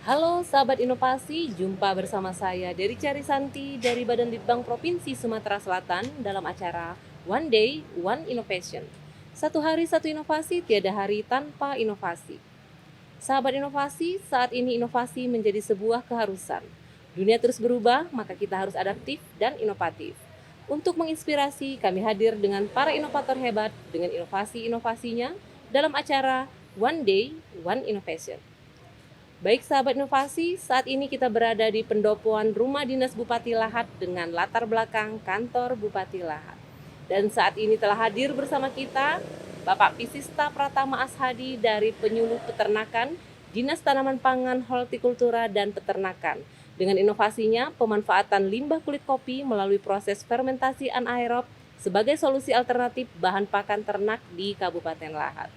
Halo sahabat inovasi, jumpa bersama saya Dery Carisanti dari Badan Litbang Provinsi Sumatera Selatan dalam acara One Day, One Innovation. Satu hari satu inovasi, tiada hari tanpa inovasi. Sahabat inovasi, saat ini inovasi menjadi sebuah keharusan. Dunia terus berubah, maka kita harus adaptif dan inovatif. Untuk menginspirasi, kami hadir dengan para inovator hebat dengan inovasi-inovasinya dalam acara One Day, One Innovation. Baik sahabat inovasi, saat ini kita berada di pendopoan Rumah Dinas Bupati Lahat dengan latar belakang kantor Bupati Lahat. Dan saat ini telah hadir bersama kita Bapak Pisista Pratama Ashadi dari Penyuluh Peternakan, Dinas Tanaman Pangan, Hortikultura dan Peternakan. Dengan inovasinya, pemanfaatan limbah kulit kopi melalui proses fermentasi anaerob sebagai solusi alternatif bahan pakan ternak di Kabupaten Lahat.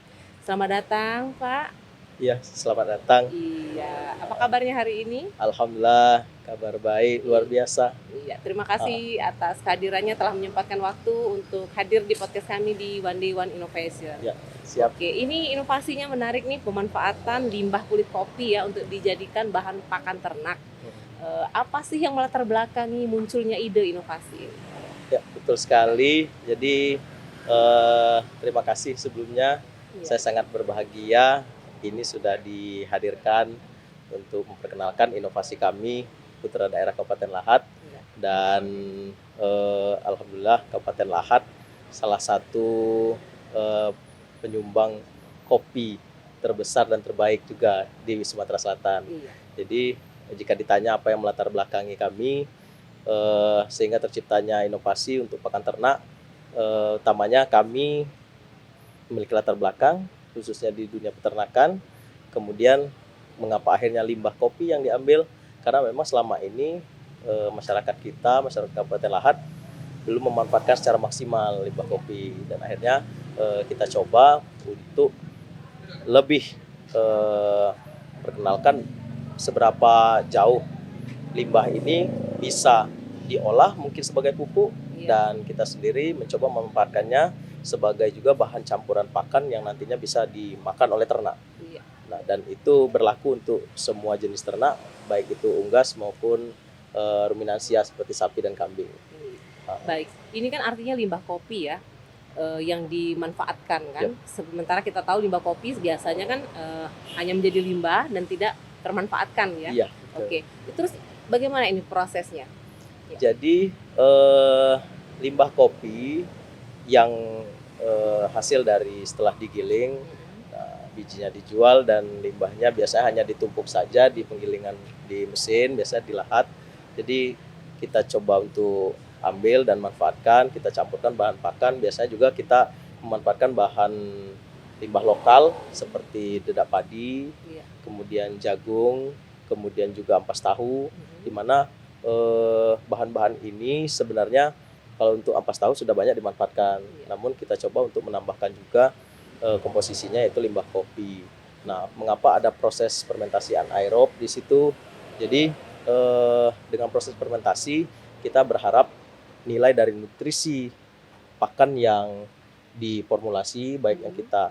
Selamat datang, Pak. Iya, selamat datang. Iya, apa kabarnya hari ini? Alhamdulillah, kabar baik, luar biasa. Iya, terima kasih atas kehadirannya telah menyempatkan waktu untuk hadir di podcast kami di One Day One Innovation. Ya, siap. Oke, ini inovasinya menarik nih, pemanfaatan limbah kulit kopi ya untuk dijadikan bahan pakan ternak. Apa sih yang melatar belakangi munculnya ide inovasi ini? Ya, betul sekali. Jadi, terima kasih sebelumnya. Saya Iya, sangat berbahagia ini sudah dihadirkan untuk memperkenalkan inovasi kami, Putra Daerah Kabupaten Lahat. iya, Dan alhamdulillah Kabupaten Lahat salah satu eh, penyumbang kopi terbesar dan terbaik juga di Sumatera Selatan. iya, Jadi jika ditanya apa yang melatar belakangi kami sehingga terciptanya inovasi untuk pakan ternak, utamanya kami memiliki latar belakang khususnya di dunia peternakan. Kemudian mengapa akhirnya limbah kopi yang diambil? Karena memang selama ini masyarakat kita, masyarakat Kabupaten Lahat belum memanfaatkan secara maksimal limbah kopi, dan akhirnya kita coba untuk lebih perkenalkan seberapa jauh limbah ini bisa diolah mungkin sebagai pupuk, iya, dan kita sendiri mencoba memanfaatkannya sebagai juga bahan campuran pakan yang nantinya bisa dimakan oleh ternak. iya. Nah, dan itu berlaku untuk semua jenis ternak, baik itu unggas maupun ruminansia seperti sapi dan kambing. Baik, ini kan artinya limbah kopi ya, yang dimanfaatkan kan. Ya. Sementara kita tahu limbah kopi biasanya kan hanya menjadi limbah dan tidak termanfaatkan ya. Iya, betul. Oke, terus bagaimana ini prosesnya? Ya. Jadi limbah kopi yang hasil dari setelah digiling, bijinya dijual dan limbahnya biasanya hanya ditumpuk saja di penggilingan di mesin, biasa dilahat. Jadi kita coba untuk ambil dan manfaatkan, kita campurkan bahan pakan. Biasanya juga kita memanfaatkan bahan limbah lokal seperti dedak padi, Iya. kemudian jagung, kemudian juga ampas tahu, di mana bahan-bahan ini sebenarnya kalau untuk ampas tahu sudah banyak dimanfaatkan. Iya. Namun kita coba untuk menambahkan juga komposisinya yaitu limbah kopi. Nah, mengapa ada proses fermentasi anaerob di situ? Jadi dengan proses fermentasi kita berharap nilai dari nutrisi pakan yang diformulasi baik yang kita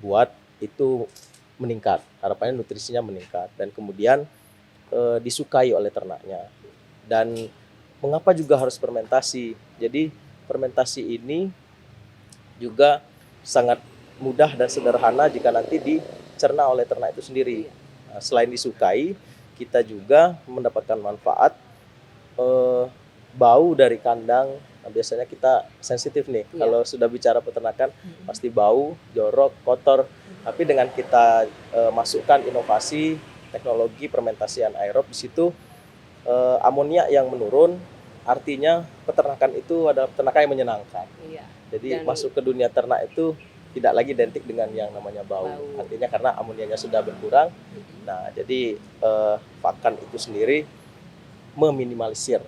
buat itu meningkat. Harapannya nutrisinya meningkat dan kemudian disukai oleh ternaknya. Dan mengapa juga harus fermentasi? Jadi fermentasi ini juga sangat mudah dan sederhana jika nanti dicerna oleh ternak itu sendiri. Iya. Nah, selain disukai, kita juga mendapatkan manfaat bau dari kandang. Nah, biasanya kita sensitif nih, Iya. kalau sudah bicara peternakan pasti bau, jorok, kotor. Tapi dengan kita masukkan inovasi teknologi fermentasi anaerob di situ, amonia yang menurun, artinya peternakan itu adalah peternakan yang menyenangkan. Iya. Jadi Dan masuk ke dunia ternak itu tidak lagi identik dengan yang namanya bau. Bau. Artinya karena amonianya sudah berkurang. Nah, jadi pakan itu sendiri meminimalisir,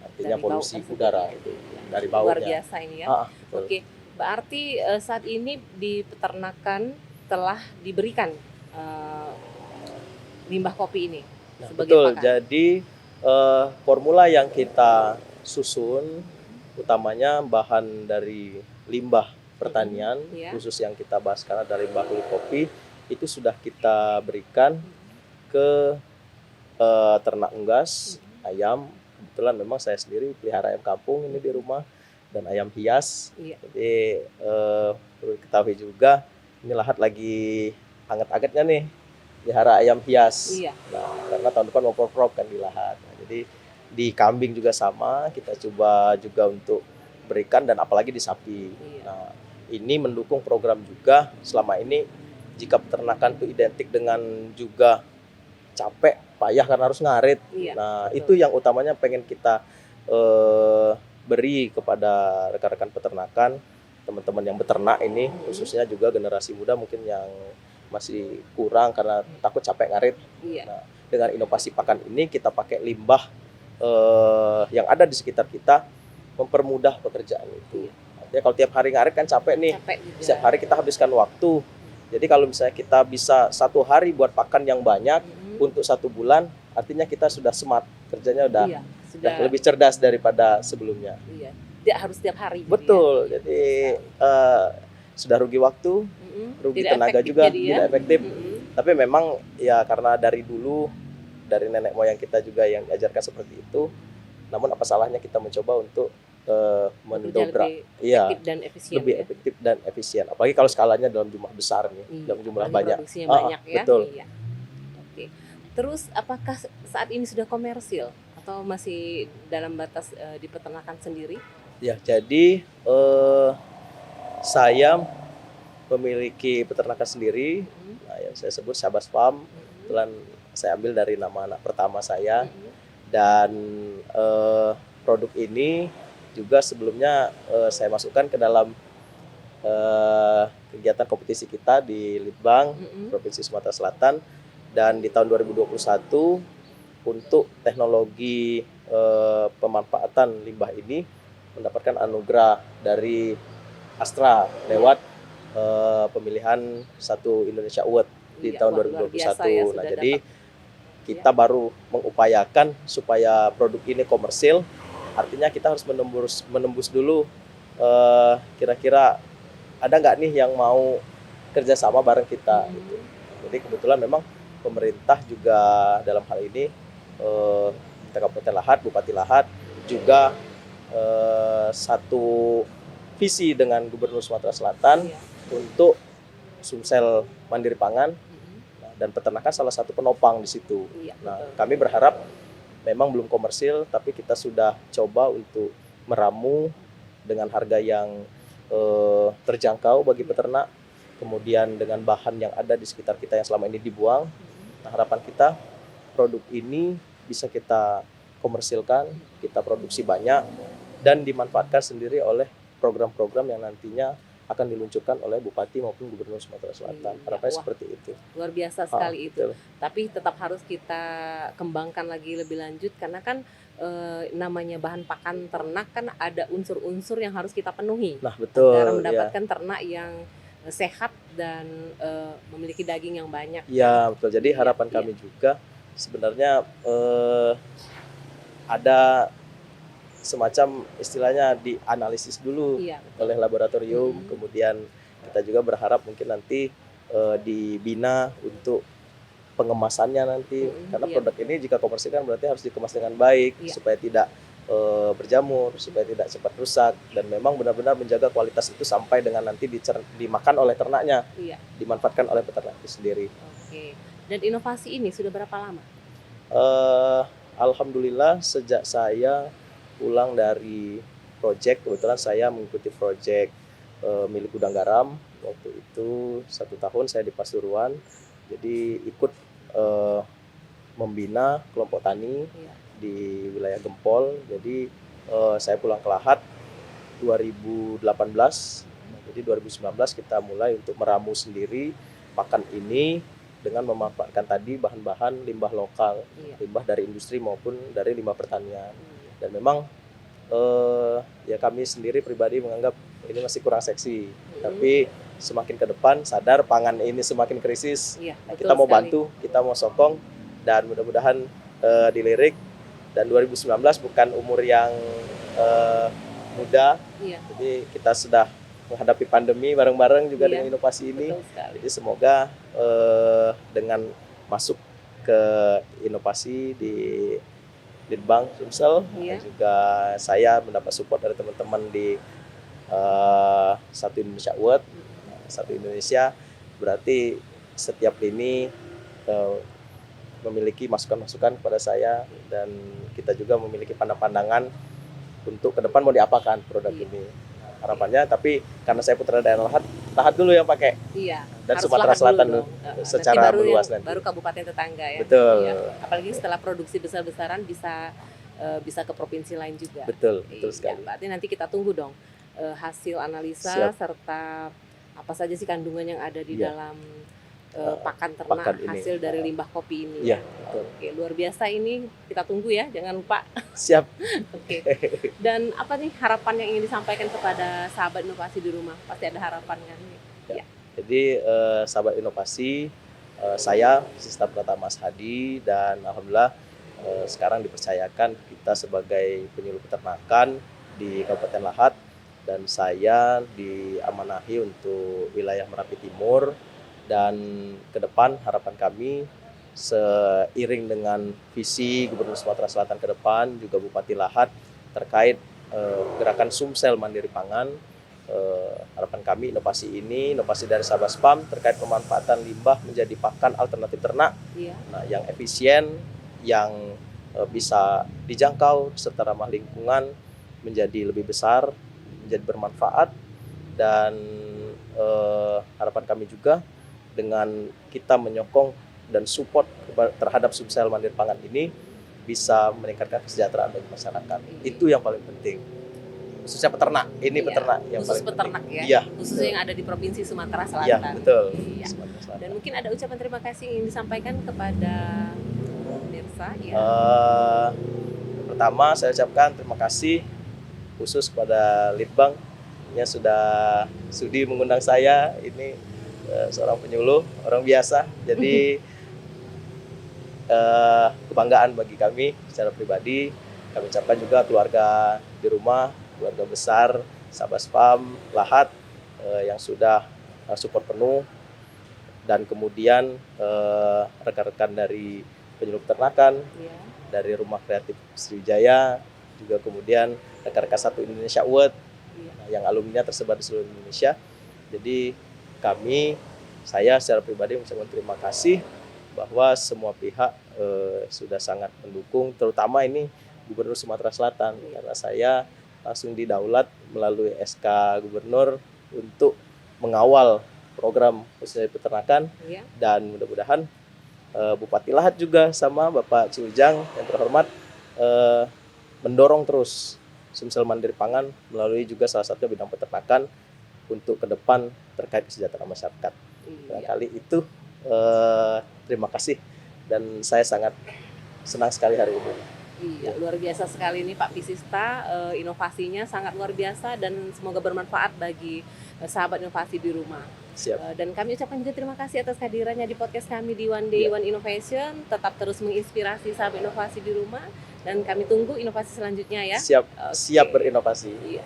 artinya dari bau polusi tersebut udara ya. itu dari Luar baunya. biasa ini ya. Betul. Oke, berarti saat ini di peternakan telah diberikan eh, limbah kopi ini Nah, sebagai betul. pakan. Jadi formula yang kita susun utamanya bahan dari limbah pertanian, Iya. khusus yang kita bahas karena dari limbah kulit kopi itu sudah kita berikan ke ternak unggas, ayam. Kebetulan memang saya sendiri pelihara ayam kampung ini di rumah dan ayam hias. Iya. Jadi perlu diketahui juga ini lahat lagi hangat-hangatnya nih pelihara ayam hias. Iya. Nah, karena tahun depan mau crop kan di lahat. Nah, jadi di kambing juga sama, kita coba juga untuk berikan dan apalagi di sapi. Iya. Nah, ini mendukung program juga selama ini jika peternakan itu identik dengan juga capek, payah karena harus ngarit. Iya, Nah, betul. itu yang utamanya pengen kita beri kepada rekan-rekan peternakan, teman-teman yang beternak ini, khususnya juga generasi muda mungkin yang masih kurang karena takut capek ngarit. Iya. Nah, dengan inovasi pakan ini kita pakai limbah yang ada di sekitar kita mempermudah pekerjaan itu. Iya. Artinya kalau tiap hari ngarit kan capek nih. Capek juga. Setiap hari kita habiskan waktu. Jadi kalau misalnya kita bisa 1 hari buat pakan yang banyak untuk 1 bulan, artinya kita sudah smart, kerjanya udah Iya, lebih cerdas daripada sebelumnya. Iya. Tidak harus setiap hari. Betul. Gitu ya. Jadi sudah rugi waktu, rugi Tidak tenaga efektif juga, jadi ya. tidak efektif. Tapi memang ya karena dari dulu dari nenek moyang kita juga yang diajarkan seperti itu. Namun apa salahnya kita mencoba untuk mendobrak, efektif dan efisien. lebih efektif dan efisien. Apalagi kalau skalanya dalam jumlah besar nih, dalam jumlah banyak. Produksinya banyak ya. Betul. Iya. Oke. Terus apakah saat ini sudah komersil atau masih dalam batas di peternakan sendiri? Ya, jadi saya memiliki peternakan sendiri. Nah, yang saya sebut Syabas Farm. Kebetulan saya ambil dari nama anak pertama saya. Dan produk ini juga sebelumnya saya masukkan ke dalam kegiatan kompetisi kita di Litbang, Provinsi Sumatera Selatan. Dan di tahun 2021 untuk teknologi pemanfaatan limbah ini mendapatkan anugerah dari Astra lewat pemilihan satu Indonesia Award di tahun 2021. Ya, nah, jadi kita baru mengupayakan supaya produk ini komersil. Artinya kita harus menembus dulu kira-kira ada nggak nih yang mau kerjasama bareng kita. Gitu. Jadi kebetulan memang pemerintah juga dalam hal ini Kabupaten Lahat, Bupati Lahat juga satu visi dengan Gubernur Sumatera Selatan untuk Sumsel Mandiri Pangan. Dan peternakan salah satu penopang di situ. Nah, kami berharap memang belum komersil, tapi kita sudah coba untuk meramu dengan harga yang terjangkau bagi peternak, kemudian dengan bahan yang ada di sekitar kita yang selama ini dibuang. Nah, harapan kita produk ini bisa kita komersilkan, kita produksi banyak, dan dimanfaatkan sendiri oleh program-program yang nantinya akan diluncurkan oleh Bupati maupun Gubernur Sumatera Selatan. Harapannya seperti itu. Luar biasa sekali itu. Betul. Tapi tetap harus kita kembangkan lagi lebih lanjut karena kan namanya bahan pakan ternak kan ada unsur-unsur yang harus kita penuhi. Nah, betul. Agar mendapatkan ternak yang sehat dan memiliki daging yang banyak. Iya, betul. Jadi harapan kami juga sebenarnya ada semacam istilahnya dianalisis dulu oleh laboratorium, kemudian kita juga berharap mungkin nanti dibina untuk pengemasannya nanti, karena produk ini jika komersil kan berarti harus dikemas dengan baik supaya tidak berjamur, supaya tidak cepat rusak, dan memang benar-benar menjaga kualitas itu sampai dengan nanti dimakan oleh ternaknya, dimanfaatkan oleh peternak itu sendiri. Oke. Dan inovasi ini sudah berapa lama? Alhamdulillah sejak saya pulang dari proyek, kebetulan saya mengikuti proyek milik Gudang Garam. Waktu itu 1 tahun saya di Pasuruan, jadi ikut membina kelompok tani di wilayah Gempol. Jadi saya pulang ke Lahat 2018, jadi 2019 kita mulai untuk meramu sendiri pakan ini dengan memanfaatkan tadi bahan-bahan limbah lokal, limbah dari industri maupun dari limbah pertanian. Dan memang ya kami sendiri pribadi menganggap ini masih kurang seksi, tapi semakin ke depan sadar pangan ini semakin krisis. Kita mau bantu, kita mau sokong, dan mudah-mudahan dilirik. Dan 2019 bukan umur yang muda, jadi kita sudah menghadapi pandemi bareng-bareng juga dengan inovasi ini. Jadi semoga dengan masuk ke inovasi di Litbang Sumsel, Iya. dan juga saya mendapat support dari teman-teman di Satu Indonesia Award. Satu Indonesia berarti setiap lini memiliki masukan-masukan kepada saya, dan kita juga memiliki pandangan untuk ke depan mau diapakan produk Iya. ini. Harapannya, tapi karena saya putra daerah Lahat dulu yang pakai, Iya. dan Harus Sumatera Lahat Selatan dulu dong. secara Nanti baru meluas yang- nanti. Baru kabupaten tetangga ya. Betul. Iya. Apalagi setelah produksi besar-besaran bisa ke provinsi lain juga. Betul Iya, sekali. berarti nanti kita tunggu dong hasil analisa Siap. serta apa saja sih kandungan yang ada di Iya. dalam pakan ternak pakan ini. hasil dari limbah kopi ini. Iya, betul. Oke, luar biasa ini, kita tunggu ya, jangan lupa. Siap. Oke. Dan apa nih harapan yang ingin disampaikan kepada sahabat inovasi di rumah? Pasti ada harapannya. Ya. Jadi sahabat inovasi, saya Sista Pratama Mas Hadi, dan alhamdulillah sekarang dipercayakan kita sebagai penyuluh peternakan di Kabupaten Lahat, dan saya diamanahi untuk wilayah Merapi Timur. Dan ke depan harapan kami seiring dengan visi Gubernur Sumatera Selatan ke depan, juga Bupati Lahat terkait gerakan Sumsel Mandiri Pangan, harapan kami inovasi dari Sabaspam terkait pemanfaatan limbah menjadi pakan alternatif ternak, Iya. nah, yang efisien, yang bisa dijangkau serta ramah lingkungan, menjadi lebih besar, menjadi bermanfaat. Dan harapan kami juga dengan kita menyokong dan support terhadap Sumsel Mandiri Pangan ini bisa meningkatkan kesejahteraan bagi masyarakat. Itu yang paling penting. Khususnya peternak. Ini Iya, peternak yang khusus paling peternak penting. ya. Iya. Khususnya yang ada di Provinsi Sumatera Selatan. Iya, betul. Iya. Sumatera Selatan. Dan mungkin ada ucapan terima kasih yang ingin disampaikan kepada pemirsa ya. Pertama saya ucapkan terima kasih khusus kepada Litbang yang sudah sudi mengundang saya. Ini seorang penyuluh, orang biasa. Jadi kebanggaan bagi kami secara pribadi. Kami ucapkan juga keluarga di rumah, keluarga besar Sabaspam Lahat yang sudah support penuh, dan kemudian rekan-rekan dari penyuluh peternakan, Iya. dari Rumah Kreatif Sriwijaya, juga kemudian rekan-rekan Satu Indonesia Award, Iya. yang alumninya tersebar di seluruh Indonesia. Jadi saya secara pribadi mengucapkan terima kasih bahwa semua pihak sudah sangat mendukung, terutama ini Gubernur Sumatera Selatan, karena saya langsung didaulat melalui SK Gubernur untuk mengawal program khususnya peternakan. Iya. Dan mudah-mudahan Bupati Lahat juga sama Bapak Ciujang yang terhormat mendorong terus Sumsel Mandiri Pangan melalui juga salah satunya bidang peternakan untuk ke depan terkait kesejahteraan masyarakat. Iya. Kali itu terima kasih, dan saya sangat senang sekali hari ini. Iya, luar biasa sekali nih Pak Pisista, inovasinya sangat luar biasa dan semoga bermanfaat bagi sahabat inovasi di rumah. Siap. Dan kami ucapkan juga terima kasih atas kehadirannya di podcast kami di One Day Iya. One Innovation. Tetap terus menginspirasi sahabat inovasi di rumah, dan kami tunggu inovasi selanjutnya ya. Siap, Oke. siap berinovasi. Iya.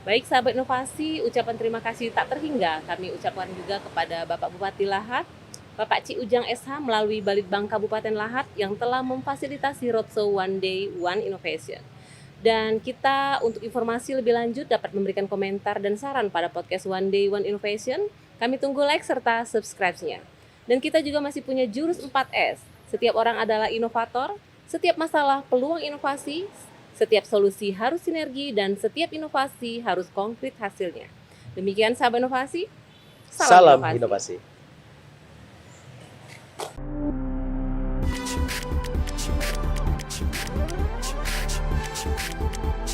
Baik sahabat inovasi, ucapan terima kasih tak terhingga kami ucapkan juga kepada Bapak Bupati Lahat, Bapak Ciujang SH melalui Balitbang Kabupaten Lahat yang telah memfasilitasi roadshow One Day One Innovation. Dan kita untuk informasi lebih lanjut dapat memberikan komentar dan saran pada podcast One Day One Innovation. Kami tunggu like serta subscribe-nya. Dan kita juga masih punya jurus 4S. Setiap orang adalah inovator, setiap masalah peluang inovasi, setiap solusi harus sinergi, dan setiap inovasi harus konkret hasilnya. Demikian sahabat inovasi. Salam inovasi. Thank you.